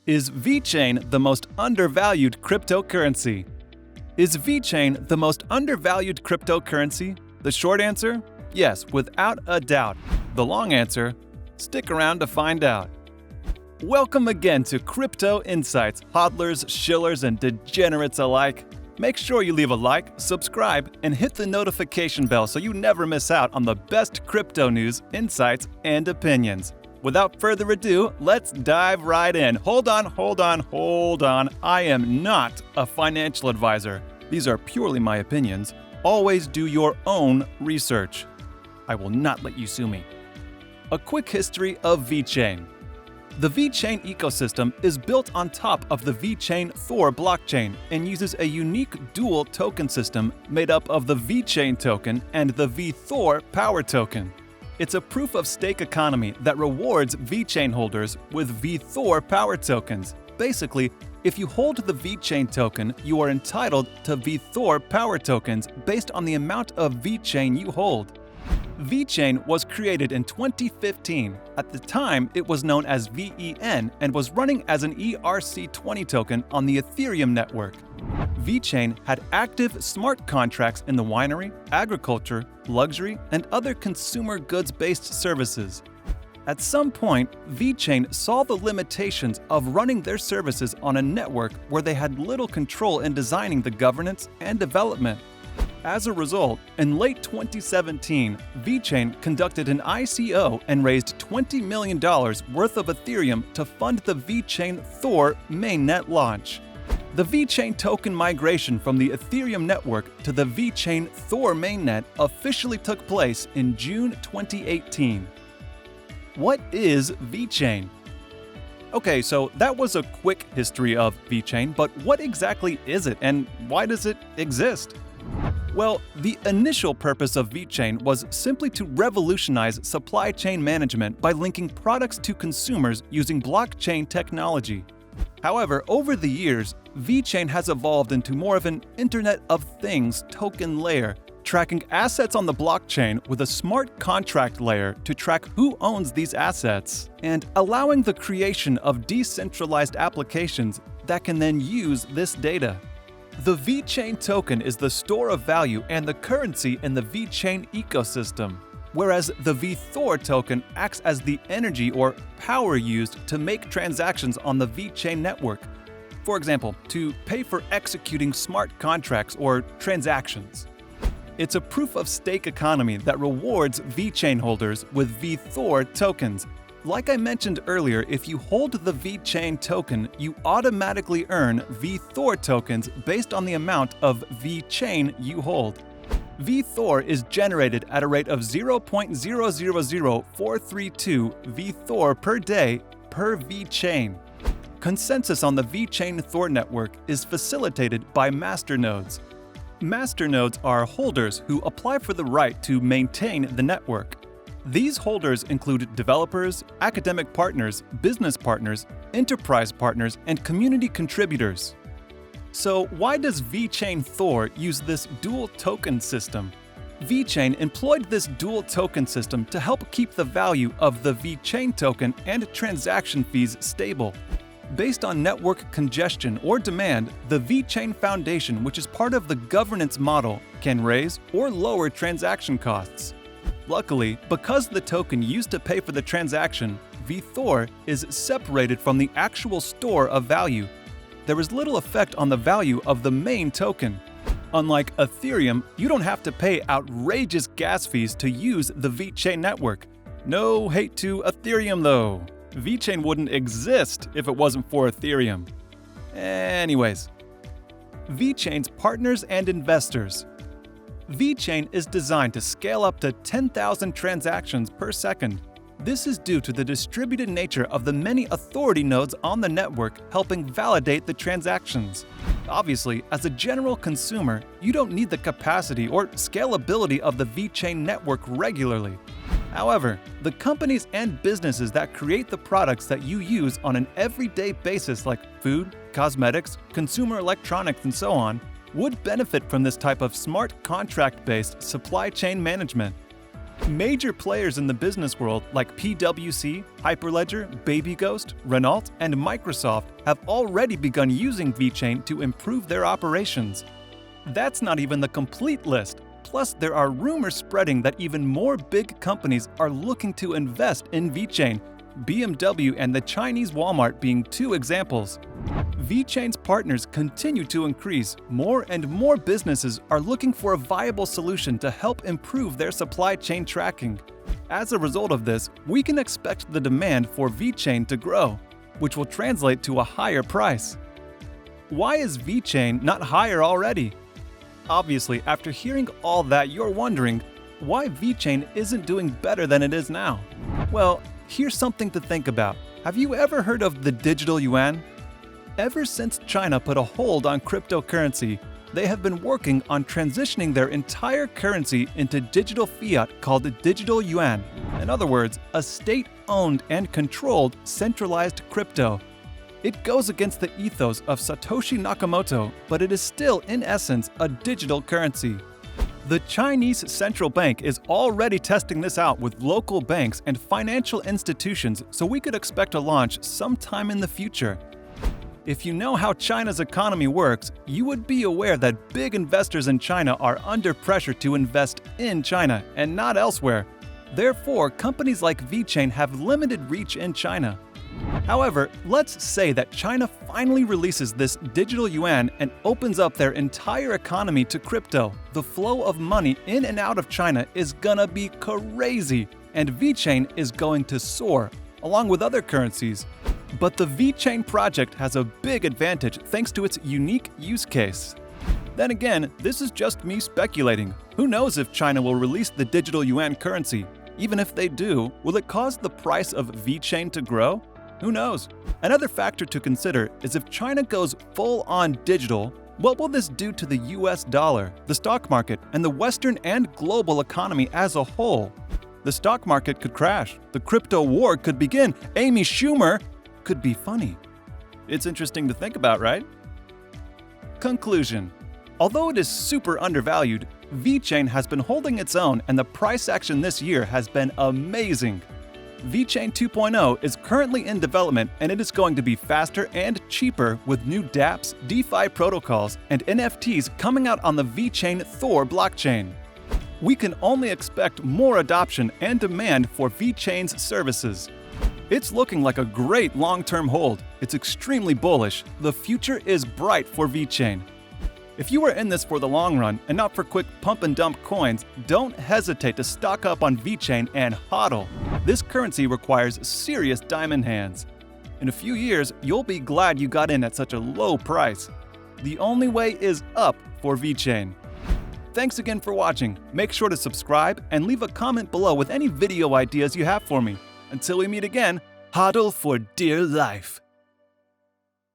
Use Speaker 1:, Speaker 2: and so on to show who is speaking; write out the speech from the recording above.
Speaker 1: Is VeChain the most undervalued cryptocurrency? Is VeChain the most undervalued cryptocurrency? The short answer? Yes, without a doubt. The long answer? Stick around to find out. Welcome again to Crypto Insights, hodlers, shillers, and degenerates alike. Make sure you leave a like, subscribe, and hit the notification bell so you never miss out on the best crypto news, insights, and opinions. Without further ado, let's dive right in. Hold on. I am not a financial advisor. These are purely my opinions. Always do your own research. I will not let you sue me. A quick history of VeChain. The VeChain ecosystem is built on top of the VeChain THOR blockchain and uses a unique dual token system made up of the VeChain token and the VTHOR power token. It's a proof-of-stake economy that rewards VeChain holders with VTHOR power tokens. Basically, if you hold the VeChain token, you are entitled to VTHOR power tokens based on the amount of VeChain you hold. VeChain was created in 2015. At the time, it was known as VEN and was running as an ERC20 token on the Ethereum network. VeChain had active smart contracts in the winery, agriculture, luxury, and other consumer goods-based services. At some point, VeChain saw the limitations of running their services on a network where they had little control in designing the governance and development. As a result, in late 2017, VeChain conducted an ICO and raised $20 million worth of Ethereum to fund the VeChain THOR mainnet launch. The VeChain token migration from the Ethereum network to the VeChain THOR mainnet officially took place in June 2018. What is VeChain? Okay, so that was a quick history of VeChain, but what exactly is it and why does it exist? Well, the initial purpose of VeChain was simply to revolutionize supply chain management by linking products to consumers using blockchain technology. However, over the years, VeChain has evolved into more of an Internet of Things token layer, tracking assets on the blockchain with a smart contract layer to track who owns these assets, and allowing the creation of decentralized applications that can then use this data. The VeChain token is the store of value and the currency in the VeChain ecosystem, whereas the VTHOR token acts as the energy or power used to make transactions on the VeChain network. For example, to pay for executing smart contracts or transactions. It's a proof-of-stake economy that rewards VeChain holders with VTHOR tokens. Like I mentioned earlier, if you hold the VeChain token, you automatically earn VTHOR tokens based on the amount of VeChain you hold. VTHOR is generated at a rate of 0.000432 VTHOR per day per VeChain. Consensus on the VeChain THOR network is facilitated by masternodes. Masternodes are holders who apply for the right to maintain the network. These holders include developers, academic partners, business partners, enterprise partners, and community contributors. So why does VeChain THOR use this dual token system? VeChain employed this dual token system to help keep the value of the VeChain token and transaction fees stable. Based on network congestion or demand, the VeChain Foundation, which is part of the governance model, can raise or lower transaction costs. Luckily, because the token used to pay for the transaction, VTHOR is separated from the actual store of value. There is little effect on the value of the main token. Unlike Ethereum, you don't have to pay outrageous gas fees to use the VeChain network. No hate to Ethereum though. VeChain wouldn't exist if it wasn't for Ethereum. Anyways, VeChain's partners and investors. VeChain is designed to scale up to 10,000 transactions per second. This is due to the distributed nature of the many authority nodes on the network helping validate the transactions. Obviously, as a general consumer, you don't need the capacity or scalability of the VeChain network regularly. However, the companies and businesses that create the products that you use on an everyday basis like food, cosmetics, consumer electronics, and so on, would benefit from this type of smart contract-based supply chain management. Major players in the business world like PwC, Hyperledger, BabyGhost, Renault, and Microsoft have already begun using VeChain to improve their operations. That's not even the complete list. Plus, there are rumors spreading that even more big companies are looking to invest in VeChain, BMW and the Chinese Walmart being two examples. VeChain's partners continue to increase. More and more businesses are looking for a viable solution to help improve their supply chain tracking. As a result of this, we can expect the demand for VeChain to grow, which will translate to a higher price. Why is VeChain not higher already? Obviously, after hearing all that, you're wondering why VeChain isn't doing better than it is now. Well, here's something to think about. Have you ever heard of the digital yuan? Ever since China put a hold on cryptocurrency, they have been working on transitioning their entire currency into digital fiat called digital yuan. In other words, a state-owned and controlled centralized crypto. It goes against the ethos of Satoshi Nakamoto, but it is still, in essence, a digital currency. The Chinese central bank is already testing this out with local banks and financial institutions, so we could expect a launch sometime in the future. If you know how China's economy works, you would be aware that big investors in China are under pressure to invest in China and not elsewhere. Therefore, companies like VeChain have limited reach in China. However, let's say that China finally releases this digital yuan and opens up their entire economy to crypto. The flow of money in and out of China is gonna be crazy, and VeChain is going to soar, along with other currencies. But the VeChain project has a big advantage thanks to its unique use case. Then again, this is just me speculating. Who knows if China will release the digital yuan currency? Even if they do, will it cause the price of VeChain to grow? Who knows? Another factor to consider is if China goes full-on digital, what will this do to the US dollar, the stock market, and the Western and global economy as a whole? The stock market could crash, the crypto war could begin, Amy Schumer could be funny. It's interesting to think about, right? Conclusion. Although it is super undervalued, VeChain has been holding its own and the price action this year has been amazing. VeChain 2.0 is currently in development and it is going to be faster and cheaper with new dApps, DeFi protocols, and NFTs coming out on the VeChain THOR blockchain. We can only expect more adoption and demand for VeChain's services. It's looking like a great long-term hold. It's extremely bullish. The future is bright for VeChain. If you are in this for the long run and not for quick pump and dump coins, don't hesitate to stock up on VeChain and hodl. This currency requires serious diamond hands. In a few years, you'll be glad you got in at such a low price. The only way is up for VeChain. Thanks again for watching. Make sure to subscribe and leave a comment below with any video ideas you have for me. Until we meet again, hodl for dear life.